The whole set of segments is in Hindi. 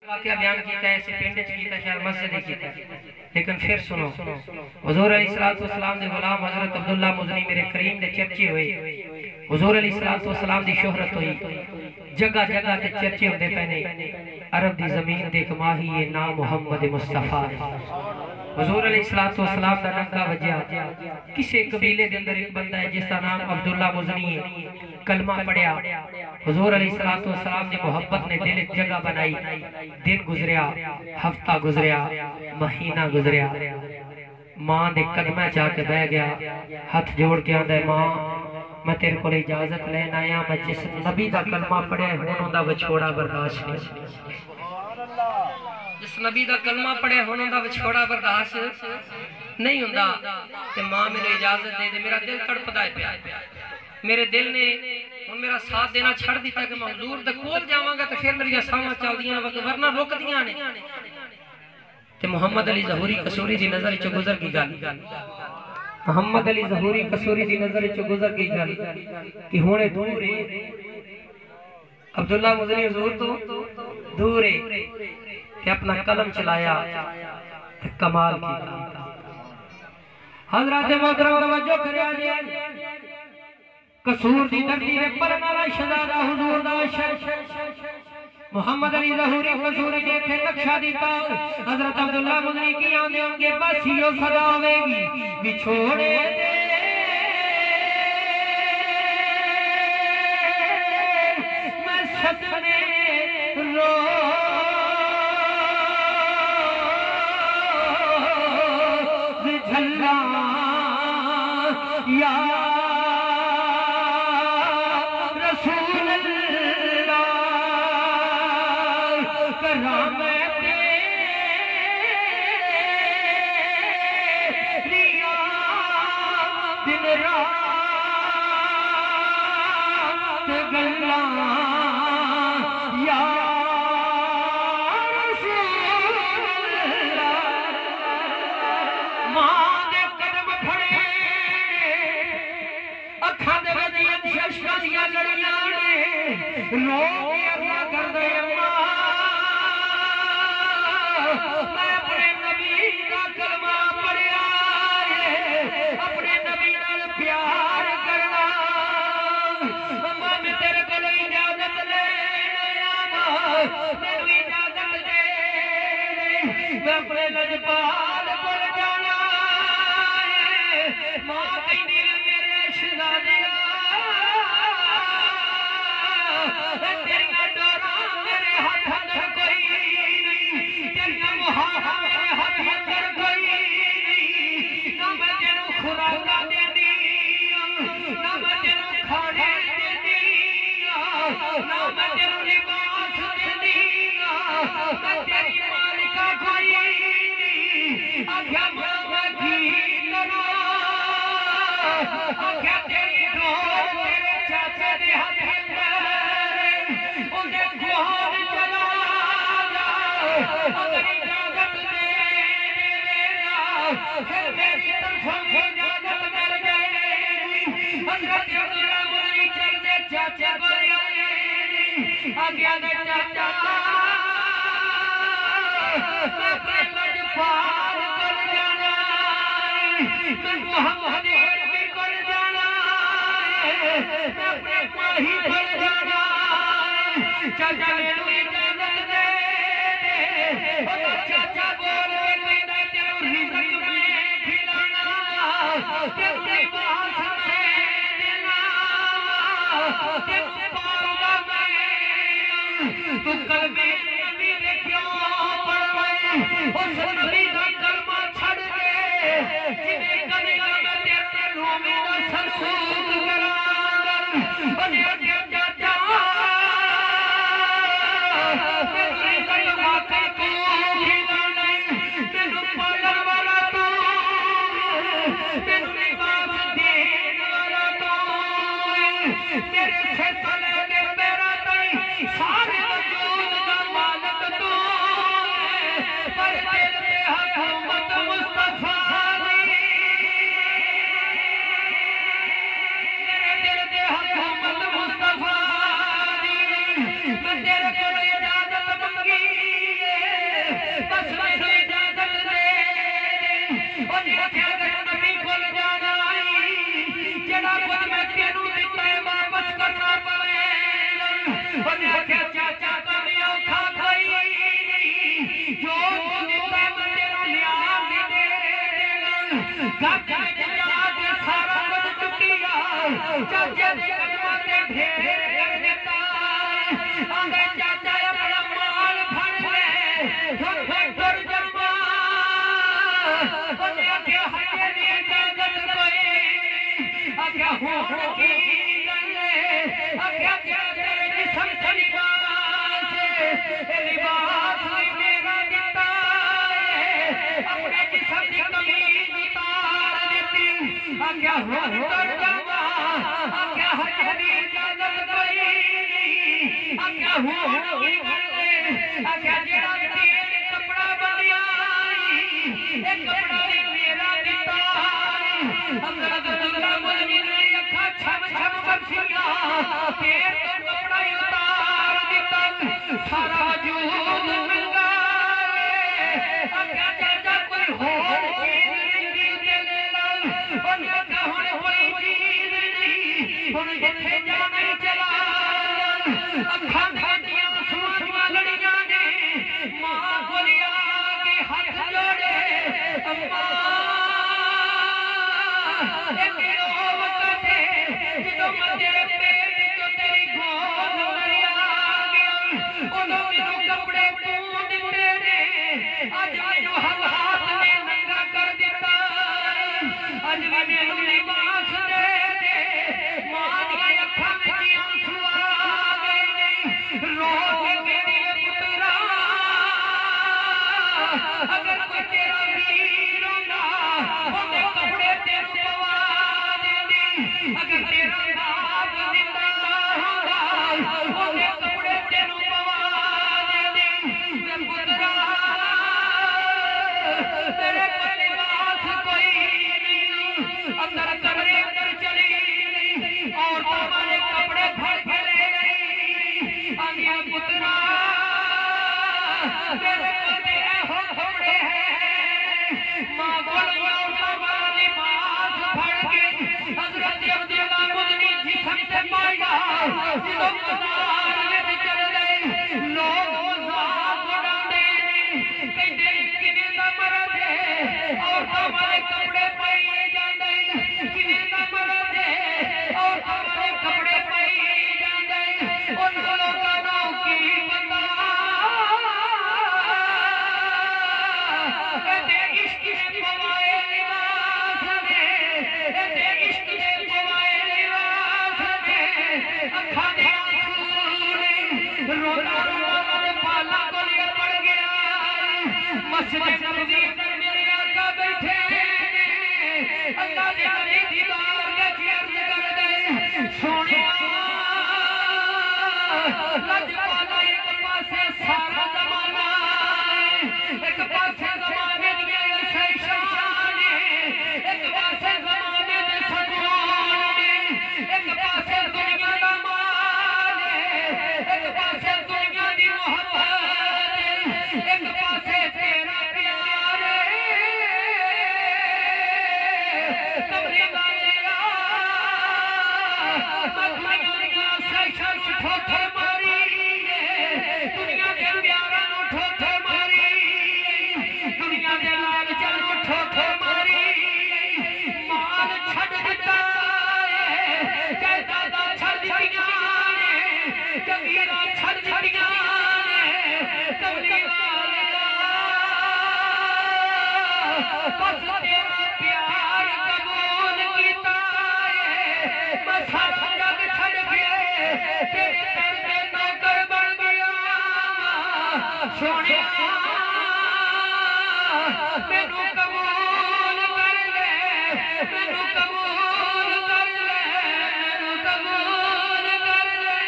वाकया बयान किया है, इसे पिंड च कीता, शायद मस्जिद कीता, लेकिन फिर सुनो, हुजूर अलैहिस्सलातु वस्सलाम दे गुलाम हजरत अब्दुल्ला मुज़नी मेरे करीम दे चर्चे हुए, हुजूर अलैहिस्सलातु वस्सलाम दी शोहरत हुई, जगह जगह ते चर्चे होंदे पैने, अरब दी जमीन दे एक माही है नाम मोहम्मद मुस्तफा है। हुजूर अलैहिस्सलातु वस्सलाम दा नंगा वजया, किसी कबीले दे अंदर एक बंदा है जिसका नाम अब्दुल्ला मुज़नी है, कलमा पढ़िया, हुजूर अलैहिस्सलातु वस्सलाम दी मोहब्बत ने दिल जगह बनाई, दिन गुजरिया, हफ्ता गुजरिया, महीना गुजरिया, मां दे कदम जाके बह गया, हाथ जोड़ के आंदा मां मैं तेरे को इजाजत लेन आया, मैं जिस नबी दा कलमा पढ़िया हुण दा विछोड़ा बर्दाश्त नहीं, जिस नबी दा कलमा पढ़िया हुण दा विछोड़ा बर्दाश्त नहीं हुंदा, ते मां मेरे इजाजत दे दे, मेरा दिल तड़पदा है पिया, मेरे दिल ने हुण मेरा साथ देना छड़ दिता कि मैं हुजूर दे कोल जावांगा ते फिर मेरी सांवां चलदियां वरना रुकदियां ने। ते मोहम्मद अली ज़हूरी कसूरी दी नजर च गुजर गई गल, मोहम्मद अली ज़हूरी कसूरी दी नजर च गुजर गई गल कि हुणे दूर है अब्दुल्ला मुज़नी हुजूर तो दूर है, ते अपना कलम चलाया ते कमाल कीता। हजरत मोहतरम तवज्जो करिया जे कसूर दी धरती दे परन वाला शहजादा हुजूर दा मोहम्मद अली ज़हूरी कसूरी दे थे नक्शा दिता, हजरत अब्दुल्ला मुज़नी की आंदे होंगे बस यो सदा आवेगी विछोड़े दे मैं सदमे रो झल्ला या अपने लजपाल कोल जाना मां कहंदी मेरे शहजादिया तेरियां डोरां मेरे हाथ अंदर कोई नहीं, तेरियां मुहारा मेरे हाथ अंदर कोई नहीं, ना मैं तेनू खुराका देनी ना मैं तेनू खाने देनी ना मैं तेनू लिबास देनी मैं तेरी मालिका कोई आख्या मैं की करा आख्या तेरी डोर तेरे चाचे दे हाथ अंदर उसे गुहार चला जा, अगर इजाजत दे देना फिर मेरी तरफों से इजाजत मिल जाएगी। हजरत अब्दुल्ला मुज़नी चल दे चाचे को आज्ञा दे चाचा अपने लजपाल कर जाना मैं मोहम्मद अरबी कर जाना मैं अपने माही कर जाना चाचा मैनू इजाजत दे चाचा बोल के कहना तेनू रिज़्क़ में खिलाना तेनू लिबास में देना तेनू पालना मैं तू कलबे नबी दे क्यों उस नबी का कलमा छड़ दे जिन्हें करेगा मैं तेरे रूमे का सलूक करांगा और ये चाचा तेरी रिज़्क़ वाकई तू खिलाना तेनू पालन वाला तू तेनू लिबास देने वाला तू तेरे से तले के पैरा तई सारे वजूद का मालिक तू पर दिल में बस मैनू इजाजत दे ओने आख्या अगर नबी कोल जाना जेड़ा कुछ मैं तेनू दिता है वापस करना पवे ओने आख्या चाचा कभी औखा कोई नहीं जो दिता मैं तेनू लिया दे देना गप में जाके सारा कुछ चुकिया चाचा दे कदमां ते ढेर कर देता आगे चाचा अपना माल फड़ ले फड़ जमा ओने आख्या हजे दी इजाजत कोई आख्या होण की गल आख्या तेरे जिस्म से लिबास मेरा दिता अपने जिस्म की कमीज उतार देती आख्या होण कर जावा आख्या हजे दी इजाजत कोई नहीं आख्या होण की गल आख्या जेड़ा तेल कपड़ा बनिया ए कपड़ा भी मेरा दिता हज़रत अब्दुल्ला मुज़नी ने अखा छम छम बरसिया तेल तो कपड़ा ही उतार दिता सारा वजूद मिल गया आख्या चाचा कोई होर चीज नहीं दे ला ओने आख्या हुण कोई चीज नहीं हुण जिथे जाना ही चला अखां दियां सुआं लड़ियां ने मां कोल आके हाथ जोड़े अम्मा एक वक्त जदों मैं तेरे पेट चों तेरी गोद अंदर आ गया उदों मैनू कपड़े तू दिते ने अज मैनू हालात ने नंगा कर दिता अज भी मैनू लिबास दे दे मां दियां अखां विच आंसू आ गए ने रो के कहदी पुत्रा अगर कोई तेरा वीर होंदा ओदे कपड़े तेनू पवा देंदी अगर तेरा बाप जिंदा होंदा ओदे कपड़े तेनू पवा देंदी मैं पुत्रा तेरे को लिबास कोई नहीं अंदर कमरे अंदर चली गई औरतों वाले कपड़े फड़ के ले गई आंदिया पुत्रा तेरे को तेरे हो कपड़े हैं मां बोल औरतों वाला लिबास फड़ के हज़रत अब्दुल्ला मुज़नी जिस्म से पाया जदों बाजार में चल गए लोग मजाक उड़ाते ने कहते किवें दा मर्द है औरतों वाले कपड़े पाए जांदे किवें दा मर्द है औरतों वाले कपड़े पाए जांदे उन्हां लोकां नूं की पता ते इश्क ने पवाए लिबास ने ते इश्क ने पवाए लिबास ने अखां दे आंसू ने रोता रोता ते पाला कोल पड़ गया मस्जिद नबवी अंदर मेरे आका बैठे ने अल्लाह दे नबी दीदार के अर्ज कर दे सोनिया लजपाला एक पासे सारा जमाना एक पासे जमाने दियां शैशान एक पासे जमाने दे सगोन एक पासे दुनिया दा माल एक पासे दुनिया दी मोहब्बत एक पासे तेरा प्यार कमली वालिया दुनिया शैशान ठोकर मारी दुनिया दे प्यारा नु ठोकर मारी दुनिया दे लालचा नु ठोकर मारी माल छड़ दिता जायदादा छड़ दितियां ने जगीरा छड़ दितियां ने कमली वालिया बस तेरा प्यार कबूल कीता है बस सारा जग छड़ के तेरे दर दे नौकर बन गया सोनिया मैनू कबूल कर ले मैनू कबूल कर ले मैनू कबूल कर ले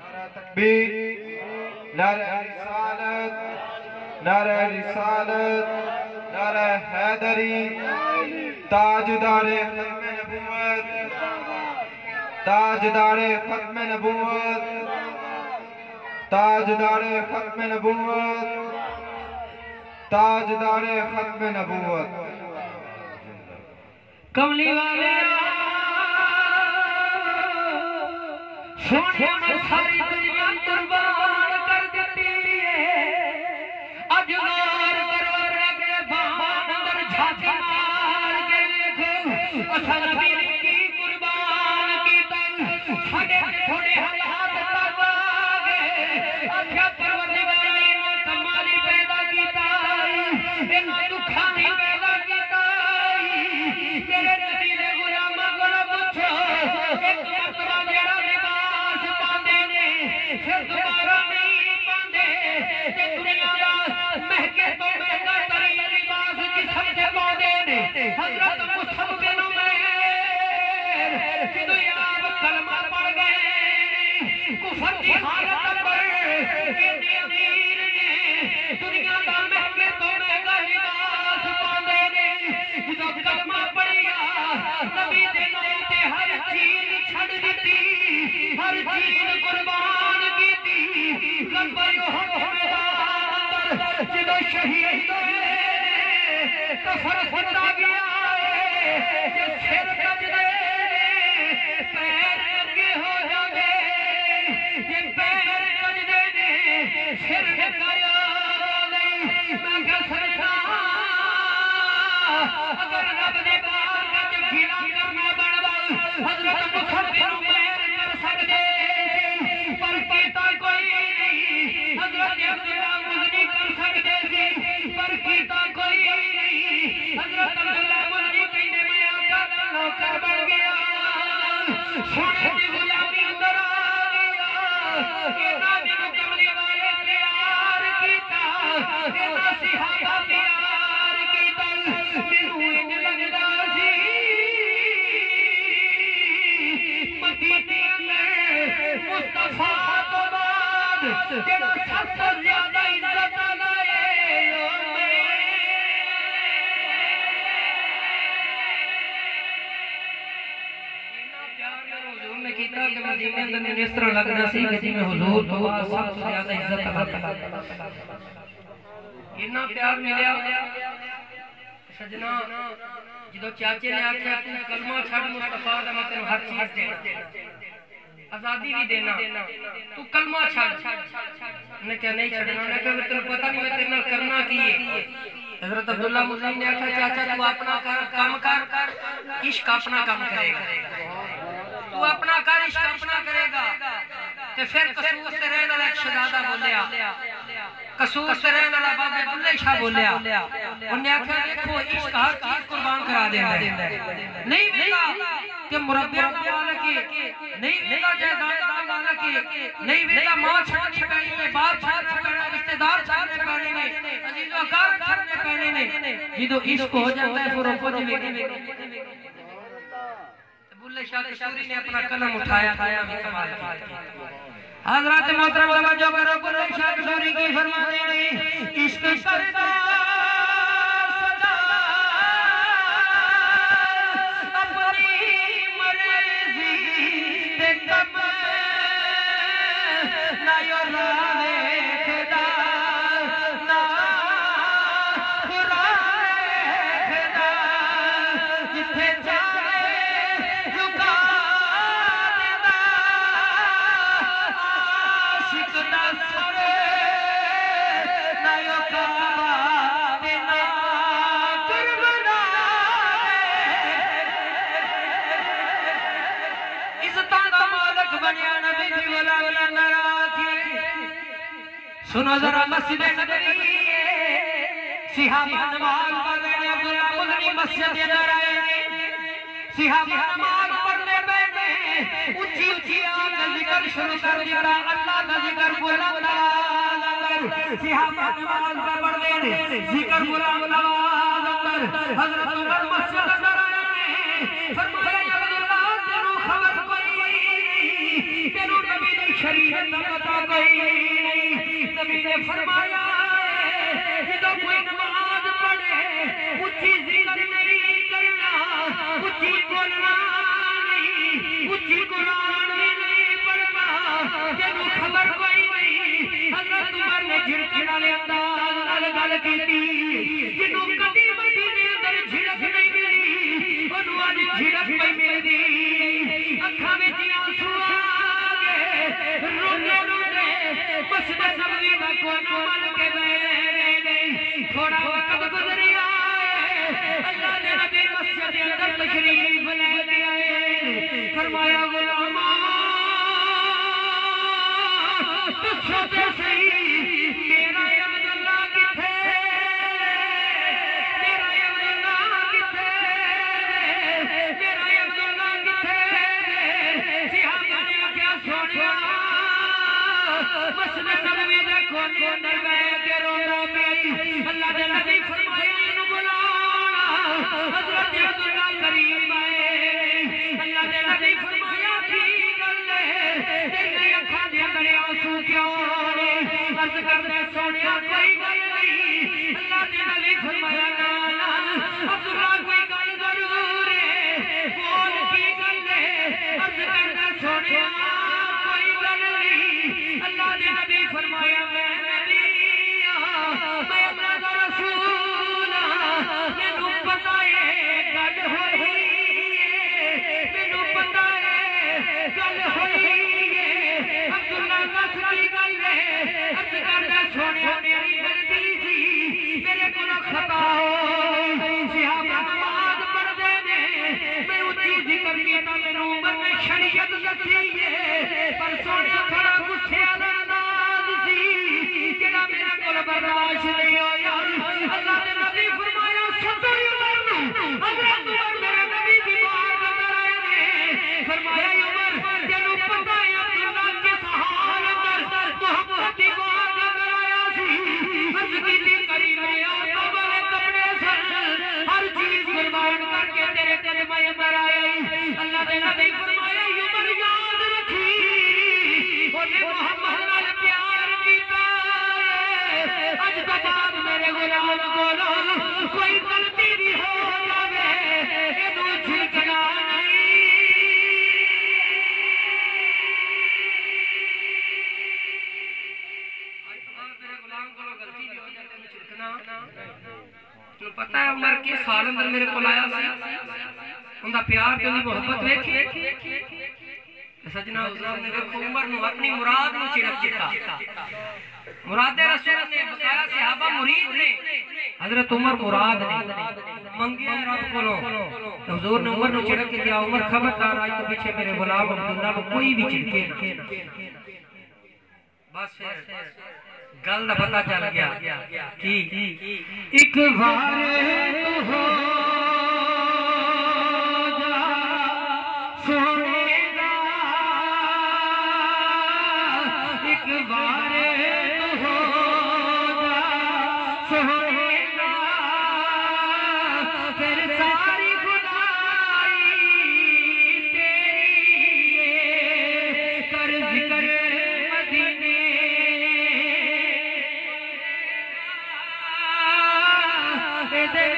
नारा तकबीर नारा रिसालत नारा रिसालत नारा हैदरी ताजदारे खत्म नबूवत ताजदारे खत्म नबूवत ताजदार खत्म नबूवत, ताजदार खत्म नबूवत। कमली वाले सोने में सारी दुनिया कुर्बान कर देती है। अजगार करवर के बाण अंदर झांकी मार के देखो असल नबी की कुर्बान की तन साडे थोड़े हालात तबागे अच्छा परवरदिगार ने कमाली पैदा कीता इना दुखा नहीं पैदा कीता। तेरे नबी दे गुलामा कोलों पूछो एक मरतबा जेड़ा लिबास पांदे ने फिर दोबारा नहीं पांदे ते दुनिया दा महके तो महंगा तरीन लिबास जिस्म ते पांदे ने। हजरत मुसअब बिन उमैर जदों आप कलमा पढ़ गए कुफर दी हालत पर इन्ने अमीर ने दुनिया दा महके तो महंगा लिबास पांदे ने। जदों कलमा पढ़िया नबी दे नाम ते हर चीज छड़ दित्ती, हर चीज कुर्बान कीती। लंबई उहद मैदान अंदर जदों शहीद होए कफन फटा गया जे सिर कजदे पैर नंगे हो जाते, जे पैर कजदे ने सिर ढकाया नहीं। मैं कह सकता अगर रब दे बार विच गिला करना बनदा हजरत मुसअब बिन उमैर कर सकदे सी, पर कीता कोई नहीं। हजरत अब्दुल्लाह मुज़नी कर सकदे सी, पर कीता कोई नहीं। हजरत अब्दुल्लाह मुज़नी कहंदे मैं आका दा नौकर बन गया, सोने दी गुलामी अंदर आ गया। इना मैनू कमली वाले प्यार कीता, इना सहाबा प्यार कीता। मैनू इंज लगदा सी मदीने अंदर मुस्तफा तो बाद जेड़ा सबसे ज्यादा इज्जत वाला है हुजूर ने कीता कि मदीने अंदर इस तरह लगदा सी कि जिवें हुजूर तो बाद सबसे ज्यादा इज्जत वाला। इन्ना प्यार मिलिया सजना जो चाचे ने आख्या तू कलमा छड़ मुस्तफा दा मैं तेन हर चीज देना, आजादी भी देना, तू कलमा छड़। ने क्या नहीं छड़ना? ने कहा तेन पता नहीं मैं तेरे नाल करना की है। हजरत अब्दुल्लाह मुज़नी ने आख्या चाचा तू अपना काम कर, इश्क अपना काम करेगा, तू अपना कर, इश्क अपना करेगा। ते फिर कसूर से रहने वाला एक शहजादा बोलिया, कसूर से रहने वाला बाबे बुल्ले शाह बोलिया। उन्हें आख्या देखो इश्क हर चीज कुर्बान करा देंदा है। नहीं वेगा कि मुरब्बिया दा मालिक है, नहीं वेगा जायदाद दा मालिक है, नहीं वेगा मां छड़नी पैनी है, बाप छड़ना पैना, रिश्तेदार छड़ने पैने ने, अजीजो अकार छड़ने पैने ने। जदों इश्क हो जाता है फिर कुछ भी। बुल्ले शाह कसूरी ने अपना कलम उठाया, कमाल किया। हजरत मोहतरम तवज्जो करो, बुल्ले शाह कसूरी की फरमाते हैं इश्क करदा सदा अपनी मर्जी ते कब ना यो रावे खुदा ना खुराए खुदा जिथे जाए झुका देदा आशिक दा सर ना यो काबा ते ना करबला। इज्जतां दा मालिक बनया नबी दी गुलामी अंदर आके। सुनो जरा मस्जिद नबवी सिहाबा नमाज पढ़ रहे हैं, अब्दुल्लाह मुज़नी मस्जिद के अंदर आए हैं। सिहाबा नमाज पढ़ने बैठे, ऊंची ऊंची आवाज में जिक्र शुरू कर दिया, अल्लाह का जिक्र बुलंद आवाज अंदर। सिहाबा नमाज पढ़ रहे हैं, जिक्र बुलंद आवाज अंदर। हजरत उमर मस्जिद अंदर आए हैं, फरमाया अब्दुल्लाह तेनू खबर कोई नहीं, तेनू नबी दी शरीयत दा पता कोई नहीं। नबी ने फरमाया जदों कोई नमाज पढ़े ऊंची जिक्र नहीं करना, ऊंची बोलना नहीं, ऊंची कुरान भी नहीं पढ़ना। तेनू खबर कोई नहीं ना बन के बैठे। थोड़ा वक्त गुजरिया अल्लाह ने नबी मस्जिद के अंदर तशरीफ ले आए। फरमाया गुलामा तुझसे सही मेरा अब्दुल्ला किथे, मेरा अब्दुल्ला किथे, मेरा अब्दुल्ला किथे। सिहाबा ने क्या सोनिया मस्जिद नबवी दे कोने अंदर बैठ के रोंदा पई। अल्लाह दे नबी फरमाया इनु बुलाना, हजरत अब्दुल्ला करीम आए। अल्लाह दे नबी फरमाया की गल है तेरी अखां दे अंदर आंसू क्यों ने? अर्ज करदे सोनिया कोई गल नहीं। अल्लाह दे नबी फरमाया ना ना अब्दुल्ला कोई गल जरूर है, बोल की गल है? अर्ज करदे सोनिया कोई गल नहीं। अल्लाह दे नबी फरमाया मैं नबी मैं अल्लाह दा रसूल मैनू पता है गल होई है, मैनू पता है गल होई है। अब्दुल्ला दस की गल है? अर्ज करदा सोनिया मेरी गलती सी, मेरे कोलों खता हो गई। सिहाबा नमाज पढ़दे ने मैं उच्ची जिक्र कीता मैनू उमर ने शरीयत दसी है, पर सोनिया थोड़ा गुस्से वाला अंदाज सी जेड़ा मेरे कोल बर्दाश्त नहीं होया। अल्लाह ने नबी फरमाया सदर उमर नू। हजरत उमर मेरे नबी दी बात अंदर आए ने। फरमाया उमर तेनू पता है अब्दुल्ला किस हाल अंदर मोहब्बत दी बात अंदर आया सी। अर्ज कीती करीम आका वाले कपड़े सन, हर चीज कुर्बान करके तेरे कदम अंदर आया। अल्लाह ने नबी फरमाया उमर याद रखी ओने मोहम्मद नाल प्यार कीता है। अज तो बाद मेरे गुलाम कोलों कोई गलती भी हो जावे इनू झिड़कना नहीं। मेरे गुलाम कोलों गलती भी हो जाए इनू झिड़कना। पता है उमर के साल अंदर मेरे को आया सी, उनका प्यार ते उनकी मोहब्बत वेखी। सजना हुजूर ने देखो उमर नु अपनी मुराद नु चिड़क दिता। मुरादे रसूल ने बताया सहाबा मुरीद ने, हजरत उमर मुराद ने मंगिया रब कोलो। हुजूर ने उमर नु चिड़क के दिया उमर खबरदार आज तो पीछे मेरे गुलाम अब्दुल्ला को कोई भी चिड़के ना। बस फिर गल दा पता चल गया कि एक बार तू हो जा सोने दा, एक बार तू हो जा सोने दा, फिर सारी खुदाई तेरी कर जिक्र मदीने दे